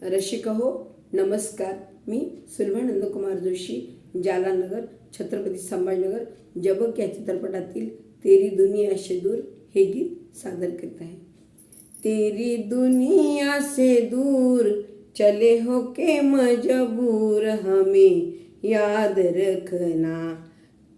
रसिक हो नमस्कार. मी सुलभा नंदकुमार जोशी, जालानगर, छत्रपती संभाजीनगर, जबक या चित्रपटातील तेरी दुनिया से दूर हे गीत सादर करत आहे. तेरी दुनिया से दूर चले हो के मजबूर हमें याद रखना.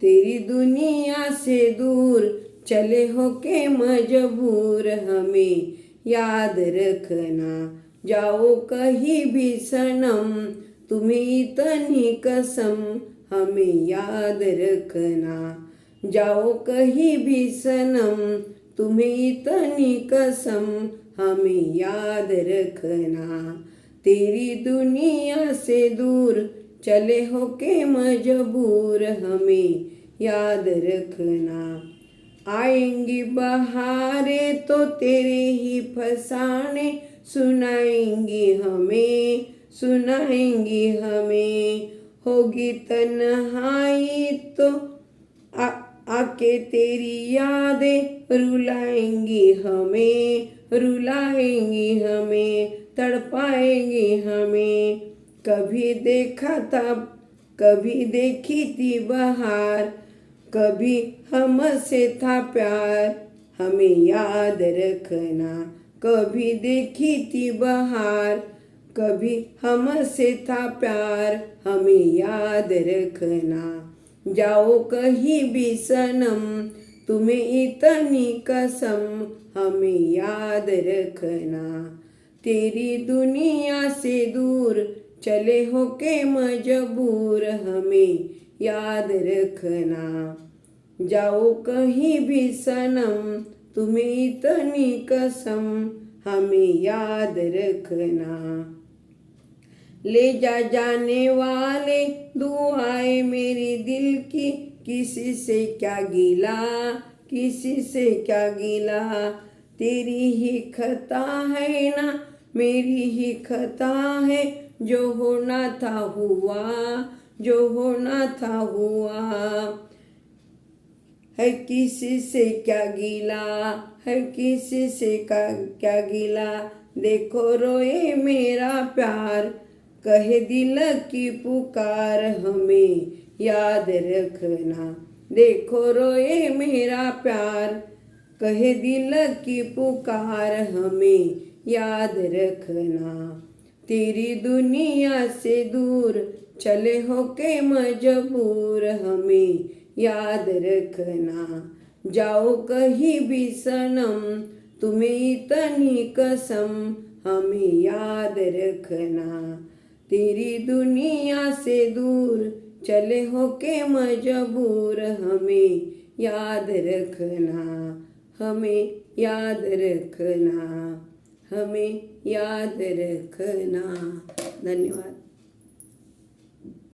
तेरी दुनिया से दूर चले हो के मजबूर हमें याद रखना. जाओ कहीं भी सनम तुम्हें इतनी कसम हमें याद रखना. जाओ कहीं भी सनम तुम्हें इतनी कसम हमें याद रखना. तेरी दुनिया से दूर चले हो के मजबूर हमें याद रखना. आएंगी बहारें तो तेरे ही फसाने सुनाएंगी हमें. होगी तन्हाई तो आके तेरी यादें रुलाएंगी हमें, तड़पाएंगी हमें. कभी देखा था, कभी देखी थी बहार, कभी हमसे था प्यार हमें याद रखना. कभी देखी थी बहार, कभी हमसे था प्यार हमें याद रखना. जाओ कहीं भी सनम तुम्हें इतनी कसम हमें याद रखना. तेरी दुनिया से दूर चले हो के मजबूर हमें याद रखना. जाओ कहीं भी सनम तुम्हें इतनी कसम हमें याद रखना. ले जा जाने वाले दुआएं मेरी दिल की, किसी से क्या गिला. तेरी ही खता है ना मेरी ही खता है, जो होना था हुआ. है किसी से क्या गिला. देखो रोए मेरा प्यार, कहे दिल की पुकार हमें याद रखना. देखो रोए मेरा प्यार, कहे दिल की पुकार हमें याद रखना. तेरी दुनिया से दूर चले हो के मजबूर हमें याद रखना. जाओ कहीं भी सनम तुम्हें इतनी कसम हमें याद रखना. तेरी दुनिया से दूर चले हो के मजबूर हमें याद रखना. हमें याद रखना. धन्यवाद.